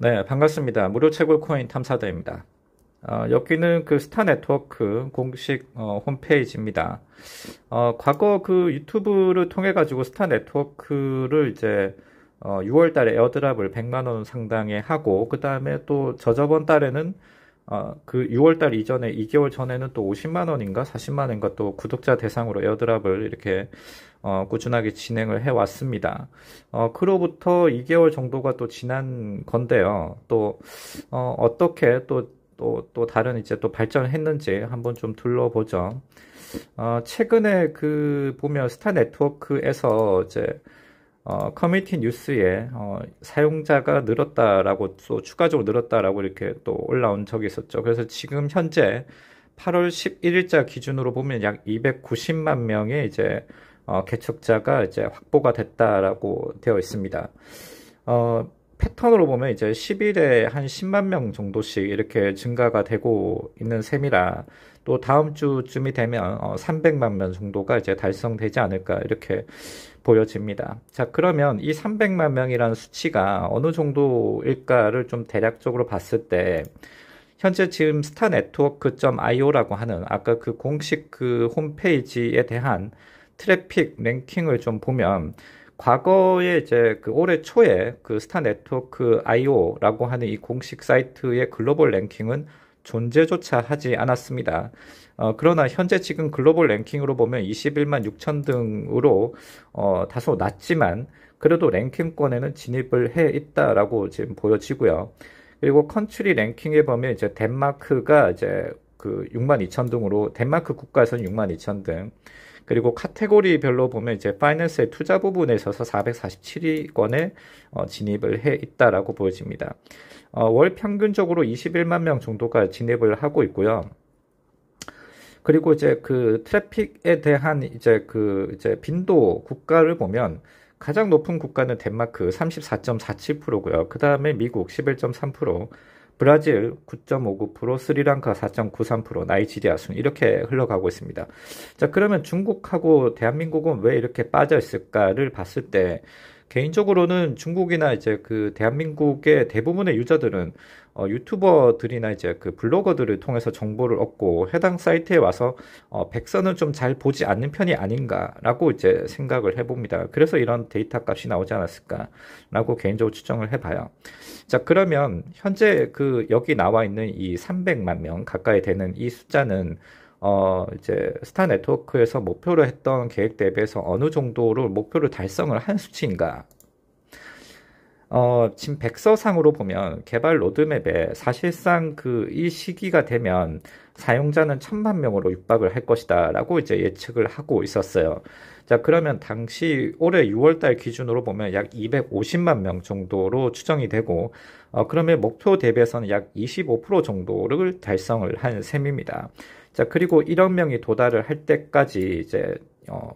네, 반갑습니다. 무료 채굴 코인 탐사대입니다. 여기는 그 스타 네트워크 공식 홈페이지입니다. 과거 그 유튜브를 통해 가지고 스타 네트워크를 이제 6월 달에 에어드랍을 100만 원 상당의 하고, 그 다음에 또 저저번 달에는 그 6월 달 이전에 2개월 전에는 또 50만 원인가 40만 원인가 또 구독자 대상으로 에어드랍을 이렇게 꾸준하게 진행을 해 왔습니다. 그로부터 2개월 정도가 또 지난 건데요. 또 어떻게 또 다른 이제 또 발전을 했는지 한번 좀 둘러보죠. 최근에 그 보면 스타 네트워크에서 이제 커뮤니티 뉴스에 사용자가 늘었다라고 또 추가적으로 늘었다라고 이렇게 또 올라온 적이 있었죠. 그래서 지금 현재 8월 11일자 기준으로 보면 약 290만 명의 이제 개척자가 이제 확보가 됐다라고 되어 있습니다. 패턴으로 보면 이제 10일에 한 10만 명 정도씩 이렇게 증가가 되고 있는 셈이라, 또 다음 주쯤이 되면 300만 명 정도가 이제 달성되지 않을까 이렇게 보여집니다. 자, 그러면 이 300만 명이라는 수치가 어느 정도일까를 좀 대략적으로 봤을 때, 현재 지금 starnetwork.io라고 하는 아까 그 공식 그 홈페이지에 대한 트래픽 랭킹을 좀 보면, 과거에 이제 그 올해 초에 그 starnetwork.io라고 하는 이 공식 사이트의 글로벌 랭킹은 존재조차 하지 않았습니다. 그러나 현재 지금 글로벌 랭킹으로 보면 21만 6천 등으로 다소 낮지만 그래도 랭킹권에는 진입을 해 있다라고 지금 보여지고요. 그리고 컨트리 랭킹에 보면 이제 덴마크가 이제 그 6만 2천 등으로, 덴마크 국가에서는 6만 2천 등, 그리고 카테고리별로 보면 이제 파이낸스의 투자 부분에 있어서 447위권에 진입을 해 있다라고 보여집니다. 월 평균적으로 21만 명 정도가 진입을 하고 있고요. 그리고 이제 그 트래픽에 대한 이제 그 이제 빈도 국가를 보면 가장 높은 국가는 덴마크 34.47%고요. 그 다음에 미국 11.3%, 브라질 9.59%, 스리랑카 4.93%, 나이지리아 순 이렇게 흘러가고 있습니다. 자, 그러면 중국하고 대한민국은 왜 이렇게 빠져 있을까를 봤을 때, 개인적으로는 중국이나 이제 그 대한민국의 대부분의 유저들은 유튜버들이나 이제 그 블로거들을 통해서 정보를 얻고 해당 사이트에 와서 백선은 좀 잘 보지 않는 편이 아닌가라고 이제 생각을 해봅니다. 그래서 이런 데이터 값이 나오지 않았을까라고 개인적으로 추정을 해봐요. 자, 그러면 현재 그 여기 나와 있는 이 300만 명 가까이 되는 이 숫자는 이제 스타 네트워크에서 목표로 했던 계획 대비해서 어느 정도로 목표를 달성을 한 수치인가? 지금 백서상으로 보면 개발 로드맵에 사실상 그 이 시기가 되면 사용자는 1000만 명으로 육박을 할 것이다 라고 이제 예측을 하고 있었어요. 자, 그러면 당시 올해 6월 달 기준으로 보면 약 250만 명 정도로 추정이 되고, 그러면 목표 대비해서는 약 25% 정도를 달성을 한 셈입니다. 자, 그리고 1억 명이 도달을 할 때까지 이제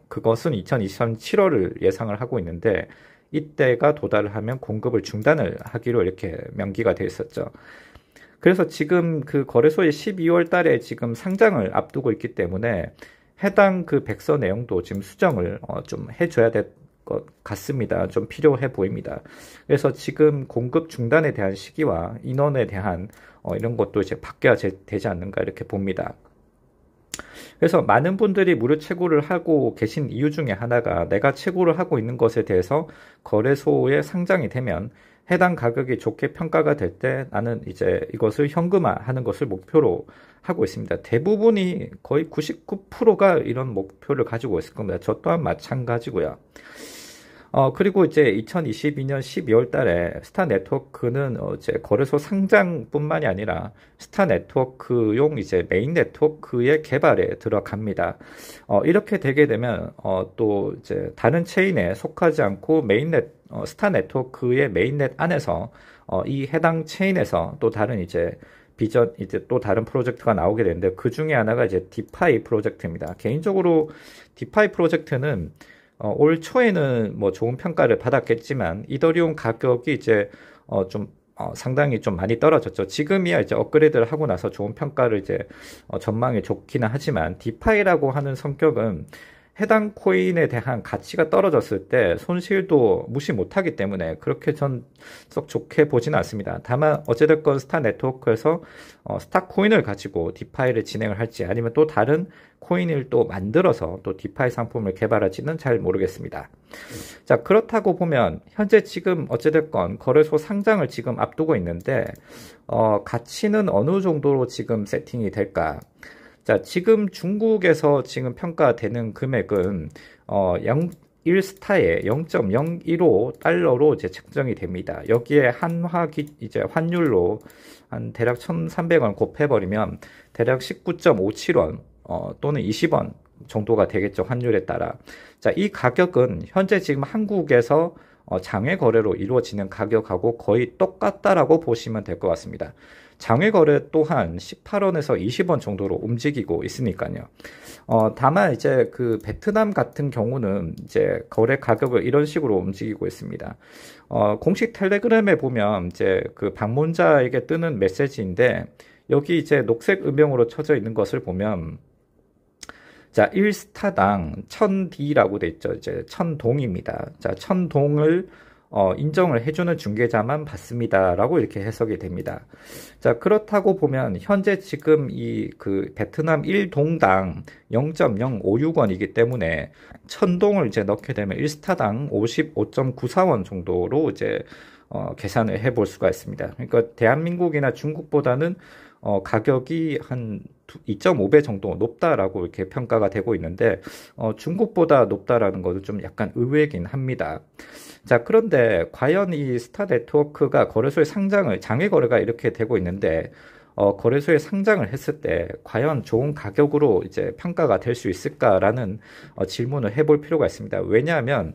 그것은 2023년 7월을 예상을 하고 있는데, 이때가 도달을 하면 공급을 중단을 하기로 이렇게 명기가 되어 있었죠. 그래서 지금 그 거래소의 12월 달에 지금 상장을 앞두고 있기 때문에 해당 그 백서 내용도 지금 수정을 좀 해줘야 될 것 같습니다. 좀 필요해 보입니다. 그래서 지금 공급 중단에 대한 시기와 인원에 대한 이런 것도 이제 바뀌어야 되지 않는가 이렇게 봅니다. 그래서 많은 분들이 무료 채굴을 하고 계신 이유 중에 하나가, 내가 채굴을 하고 있는 것에 대해서 거래소에 상장이 되면 해당 가격이 좋게 평가가 될 때 나는 이제 이것을 현금화하는 것을 목표로 하고 있습니다. 대부분이 거의 99%가 이런 목표를 가지고 있을 겁니다. 저 또한 마찬가지고요. 그리고 이제 2022년 12월 달에 스타 네트워크는 이제 거래소 상장뿐만이 아니라 스타 네트워크용 이제 메인 네트워크의 개발에 들어갑니다. 이렇게 되게 되면 또 이제 다른 체인에 속하지 않고 스타 네트워크의 메인넷 안에서 이 해당 체인에서 또 다른 이제 이제 또 다른 프로젝트가 나오게 되는데, 그 중에 하나가 이제 디파이 프로젝트입니다. 개인적으로 디파이 프로젝트는 올 초에는 뭐 좋은 평가를 받았겠지만 이더리움 가격이 이제 좀 상당히 좀 많이 떨어졌죠. 지금이야 이제 업그레이드를 하고 나서 좋은 평가를 이제 전망이 좋기는 하지만, 디파이라고 하는 성격은 해당 코인에 대한 가치가 떨어졌을 때 손실도 무시 못하기 때문에 그렇게 전 썩 좋게 보지는 않습니다. 다만 어찌됐건 스타 네트워크에서 스타 코인을 가지고 디파이를 진행을 할지 아니면 또 다른 코인을 또 만들어서 또 디파이 상품을 개발할지는 잘 모르겠습니다. 자, 그렇다고 보면 현재 지금 어찌됐건 거래소 상장을 지금 앞두고 있는데 가치는 어느 정도로 지금 세팅이 될까? 자, 지금 중국에서 지금 평가되는 금액은 1스타에 0.015달러로 이제 책정이 됩니다. 여기에 이제 환율로 한 대략 1,300원 곱해버리면 대략 19.57원 또는 20원 정도가 되겠죠. 환율에 따라. 자, 이 가격은 현재 지금 한국에서 장외 거래로 이루어지는 가격하고 거의 똑같다라고 보시면 될 것 같습니다. 장외 거래 또한 18원에서 20원 정도로 움직이고 있으니까요. 다만 이제 그 베트남 같은 경우는 이제 거래 가격을 이런 식으로 움직이고 있습니다. 공식 텔레그램에 보면 이제 그 방문자에게 뜨는 메시지인데 여기 이제 녹색 음영으로 쳐져 있는 것을 보면 자, 1스타당 1000D라고 돼 있죠. 이제 1000동입니다. 자, 1000동을 인정을 해주는 중개자만 받습니다. 라고 이렇게 해석이 됩니다. 자, 그렇다고 보면 현재 지금 이 그 베트남 1동당 0.056원이기 때문에 1000동을 이제 넣게 되면 1스타당 55.94원 정도로 이제 계산을 해볼 수가 있습니다. 그러니까 대한민국이나 중국보다는 가격이 한 2.5배 정도 높다라고 이렇게 평가가 되고 있는데 중국보다 높다라는 것은 좀 약간 의외이긴 합니다. 자, 그런데 과연 이 스타 네트워크가 거래소에 장외 거래가 이렇게 되고 있는데 거래소에 상장을 했을 때 과연 좋은 가격으로 이제 평가가 될 수 있을까라는 질문을 해볼 필요가 있습니다. 왜냐하면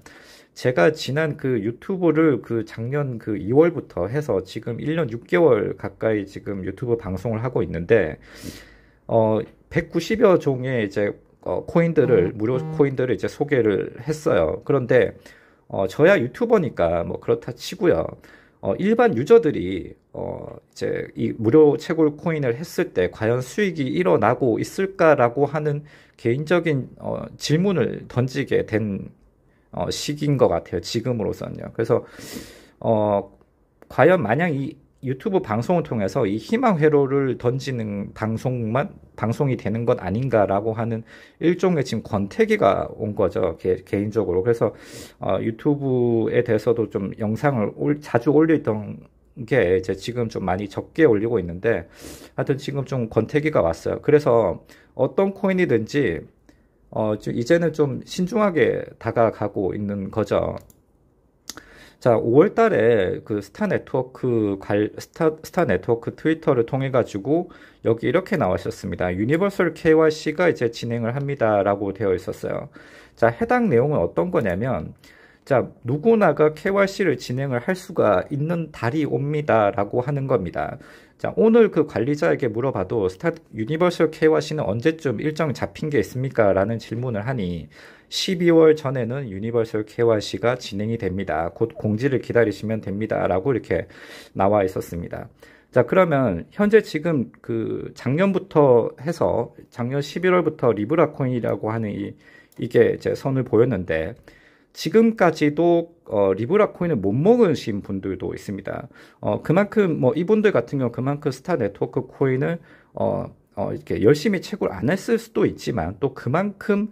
제가 지난 그 유튜브를 그 작년 그 2월부터 해서 지금 1년 6개월 가까이 지금 유튜브 방송을 하고 있는데 190여 종의 이제 무료 코인들을 이제 소개를 했어요. 그런데 저야 유튜버니까 뭐 그렇다 치고요. 일반 유저들이 이제 이 무료 채굴 코인을 했을 때 과연 수익이 일어나고 있을까라고 하는 개인적인 질문을 던지게 된 시기인 것 같아요. 지금으로서는요. 그래서 과연 만약 이 유튜브 방송을 통해서 이 희망 회로를 던지는 방송이 되는 것 아닌가라고 하는 일종의 지금 권태기가 온 거죠. 개인적으로. 그래서 유튜브에 대해서도 좀 영상을 자주 올리던 게 이제 지금 좀 많이 적게 올리고 있는데 하여튼 지금 좀 권태기가 왔어요. 그래서 어떤 코인이든지 이제는 좀 신중하게 다가가고 있는 거죠. 자, 5월 달에 그 스타 네트워크 트위터를 통해 가지고 여기 이렇게 나와 있었습니다. 유니버설 KYC가 이제 진행을 합니다라고 되어 있었어요. 자, 해당 내용은 어떤 거냐면 자, 누구나가 KYC를 진행을 할 수가 있는 달이 옵니다라고 하는 겁니다. 자, 오늘 그 관리자에게 물어봐도 유니버설 KYC는 언제쯤 일정 잡힌 게 있습니까? 라는 질문을 하니 12월 전에는 유니버설 KYC가 진행이 됩니다. 곧 공지를 기다리시면 됩니다. 라고 이렇게 나와 있었습니다. 자, 그러면 현재 지금 그 작년부터 해서 작년 11월부터 리브라 코인이라고 하는 이게 이제 선을 보였는데 지금까지도 리브라 코인을 못 먹으신 분들도 있습니다. 그만큼 뭐 이분들 같은 경우 그만큼 스타 네트워크 코인을 이렇게 열심히 채굴 안 했을 수도 있지만 또 그만큼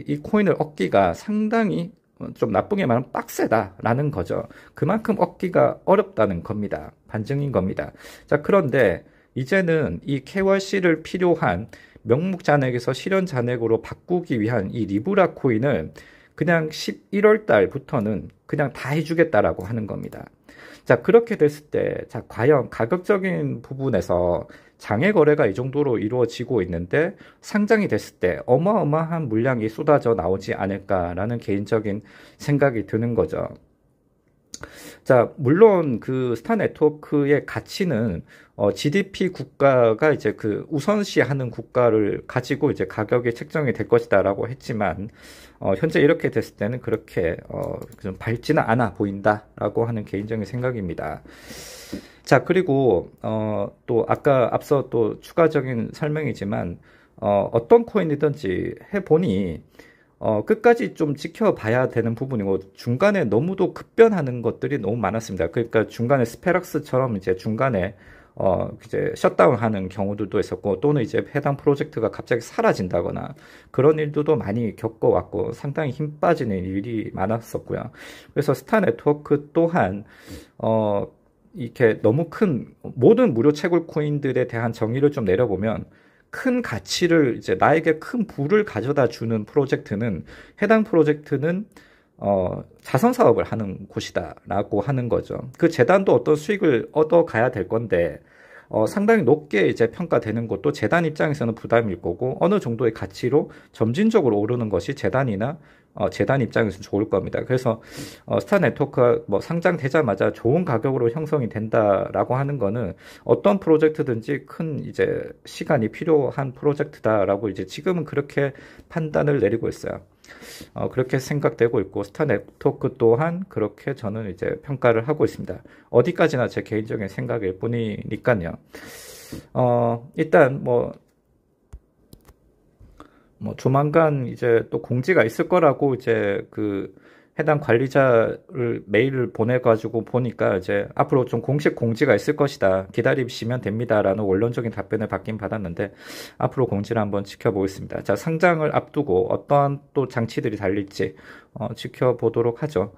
이 코인을 얻기가 상당히 좀 나쁘게 말하면 빡세다라는 거죠. 그만큼 얻기가 어렵다는 겁니다. 반증인 겁니다. 자, 그런데 이제는 이 KYC를 필요한 명목 잔액에서 실현 잔액으로 바꾸기 위한 이 리브라 코인을 그냥 11월 달부터는 그냥 다 해주겠다라고 하는 겁니다. 자, 그렇게 됐을 때, 자, 과연 가격적인 부분에서 장외 거래가 이 정도로 이루어지고 있는데 상장이 됐을 때 어마어마한 물량이 쏟아져 나오지 않을까라는 개인적인 생각이 드는 거죠. 자, 물론 그 스타 네트워크의 가치는 GDP 국가가 이제 그 우선시하는 국가를 가지고 이제 가격이 책정이 될 것이다라고 했지만 현재 이렇게 됐을 때는 그렇게 좀 밝지는 않아 보인다라고 하는 개인적인 생각입니다. 자, 그리고 또 아까 앞서 또 추가적인 설명이지만 어떤 코인이든지 해보니 끝까지 좀 지켜봐야 되는 부분이고 중간에 너무도 급변하는 것들이 너무 많았습니다. 그러니까 중간에 스페락스처럼 이제 중간에 이제 셧다운하는 경우들도 있었고 또는 이제 해당 프로젝트가 갑자기 사라진다거나 그런 일들도 많이 겪어왔고 상당히 힘 빠지는 일이 많았었고요. 그래서 스타 네트워크 또한 이렇게 너무 큰 모든 무료 채굴 코인들에 대한 정의를 좀 내려보면 큰 가치를 이제 나에게 큰 부를 가져다 주는 프로젝트는 해당 프로젝트는 자선 사업을 하는 곳이다라고 하는 거죠. 그 재단도 어떤 수익을 얻어가야 될 건데 상당히 높게 이제 평가되는 것도 재단 입장에서는 부담일 거고 어느 정도의 가치로 점진적으로 오르는 것이 재단이나 재단 입장에서는 좋을 겁니다. 그래서 스타 네트워크가 뭐 상장되자마자 좋은 가격으로 형성이 된다라고 하는 거는 어떤 프로젝트든지 큰 이제 시간이 필요한 프로젝트다라고 이제 지금은 그렇게 판단을 내리고 있어요. 그렇게 생각되고 있고 스타 네트워크 또한 그렇게 저는 이제 평가를 하고 있습니다. 어디까지나 제 개인적인 생각일 뿐이니까요. 일단 조만간 이제 또 공지가 있을 거라고 이제 그 해당 관리자를 메일을 보내가지고 보니까 이제 앞으로 좀 공식 공지가 있을 것이다. 기다리시면 됩니다라는 원론적인 답변을 받긴 받았는데 앞으로 공지를 한번 지켜보겠습니다. 자, 상장을 앞두고 어떠한 또 장치들이 달릴지 지켜보도록 하죠.